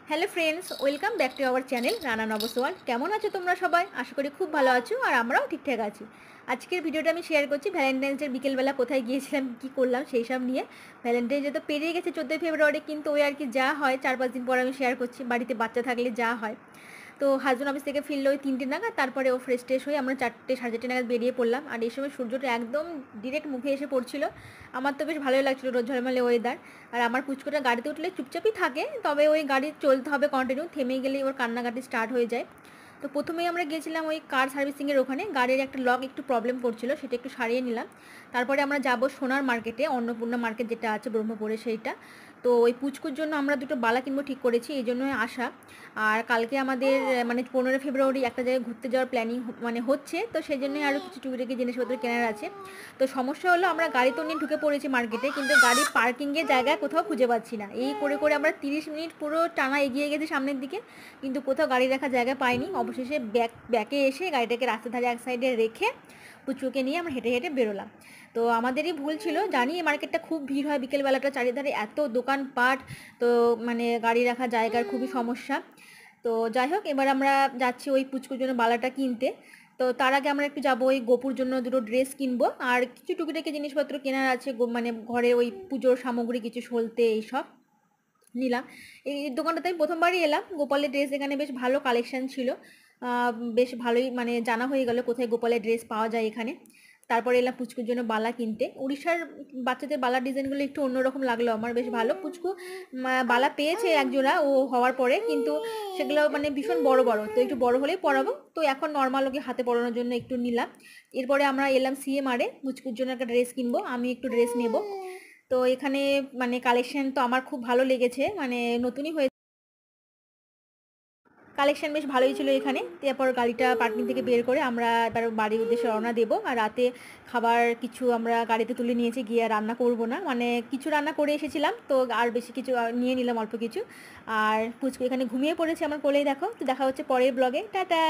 Hello friends, welcome back to our channel Rana Nabaswal. কেমন আছো তোমরা সবাই? আশা করি খুব ভালো আছো আর আমরাও ঠিকঠাক আছি। আজকের ভিডিওটা আমি শেয়ার করছি ভ্যালেন্টাইন্স ডের বিকেলবেলা কোথায় গিয়েছিলাম, কী করলাম সেই সব নিয়ে। ভ্যালেন্টাইন্স ডে তো পেরিয়ে গেছে 14ই ফেব্রুয়ারি, কিন্তু ওই আর কি যা হয় 4-5 দিন পর আমি শেয়ার করছি। বাড়িতে বাচ্চা থাকলে যা হয়। তো হাজব্যান্ড অফিস থেকে ফিরলো ওই 3টে নাগাদ, তারপরে ও ফ্রেশ ট্রেশ হয়ে আমরা 4টে-4:30 নাগাদ বেরিয়ে পড়লাম। আর এই সময় সূর্যটা একদম ডিরেক্ট মুখে এসে পড়ছিল। আমার তো বেশ ভালোই লাগছিলো, রোদ ঝলমলে ওয়েদার। আর আমার পুচকুটা গাড়িতে উঠলে চুপচাপই থাকে, তবে ওই গাড়ি চলতে হবে কন্টিনিউ, থেমে গেলেই ওর কান্নাকাটি স্টার্ট হয়ে যায়। তো প্রথমেই আমরা গিয়েছিলাম ওই কার সার্ভিসিংয়ের ওখানে, গাড়ির একটা লক একটু প্রবলেম করছিল, সেটা একটু সারিয়ে নিলাম। তারপরে আমরা যাব সোনার মার্কেটে, অন্নপূর্ণা মার্কেট যেটা আছে ব্রহ্মপুরে সেইটা। তো ওই পুচকুর জন্য আমরা দুটো বালা কিনবো ঠিক করেছি, এই জন্যই আসা। আর কালকে আমাদের মানে 15 ফেব্রুয়ারি একটা জায়গায় ঘুরতে যাওয়ার প্ল্যানিং মানে হচ্ছে, তো সেই জন্যই আরও কিছু টুকিটাকি জিনিসপত্র কেনার আছে। তো সমস্যা হলো আমরা গাড়ি তো নিয়ে ঢুকে পড়েছি মার্কেটে, কিন্তু গাড়ি পার্কিংয়ের জায়গা কোথাও খুঁজে পাচ্ছি না। এই করে করে আমরা 30 মিনিট পুরো টানা এগিয়ে গেছি সামনের দিকে, কিন্তু কোথাও গাড়ি রাখার জায়গা পাইনি। অবশেষে ব্যাকে এসে গাড়িটাকে রাস্তার ধারে এক সাইডে রেখে পুচুকে নিয়ে আমরা হেঁটে হেঁটে বেরোলাম। তো আমাদেরই ভুল ছিল, জানি এই মার্কেটটা খুব ভিড় হয় বিকেলবেলাটা, চারিধারে এত দোকানপাট, তো মানে গাড়ি রাখার জায়গার খুবই সমস্যা। তো যাই হোক, এবার আমরা যাচ্ছি ওই পুচকুর জন্য বালাটা কিনতে। তো তার আগে আমরা একটু যাবো ওই গোপুর জন্য দুটো ড্রেস কিনবো, আর কিছু টুকিটাকি জিনিসপত্র কেনার আছে, মানে ঘরে ওই পুজোর সামগ্রী কিছু সলতে এইসব নিলাম। এই দোকানটাতে আমি প্রথমবারই এলাম। গোপালের ড্রেস এখানে বেশ ভালো কালেকশন ছিল, বেশ ভালোই মানে জানা হয়ে গেল কোথায় গোপালের ড্রেস পাওয়া যায় এখানে। তারপরে এলাম পুচকুর জন্য বালা কিনতে। উড়িষ্যার বাচ্চাদের বালার ডিজাইনগুলো একটু অন্যরকম লাগলো আমার, বেশ ভালো। পুচকু বালা পেয়েছে একজোড়া ও হওয়ার পরে, কিন্তু সেগুলো মানে ভীষণ বড় বড়, তো একটু বড় হলেই পরাবো, তো এখন নর্মাল ওকে হাতে পরানোর জন্য একটু নিলাম। এরপরে আমরা এলাম সিএমআরে, পুচকুর জন্য একটা ড্রেস কিনবো, আমি একটু ড্রেস নেব। তো এখানে মানে কালেকশন তো আমার খুব ভালো লেগেছে, মানে নতুনই হয়েছে, কালেকশন বেশ ভালোই ছিল এখানে। তারপর গাড়িটা পার্কিং থেকে বের করে আমরা এবার বাড়ির উদ্দেশ্যে রওনা দেবো। আর রাতে খাবার কিছু আমরা গাড়িতে তুলে নিয়েছি, গিয়ে আর রান্না করব না, মানে কিছু রান্না করে এসেছিলাম, তো আর বেশি কিছু নিয়ে নিলাম অল্প কিছু। আর পুচকু এখানে ঘুমিয়ে পড়েছে আমার কোলেই, দেখো। তো দেখা হচ্ছে পরের ব্লগে, টাটা।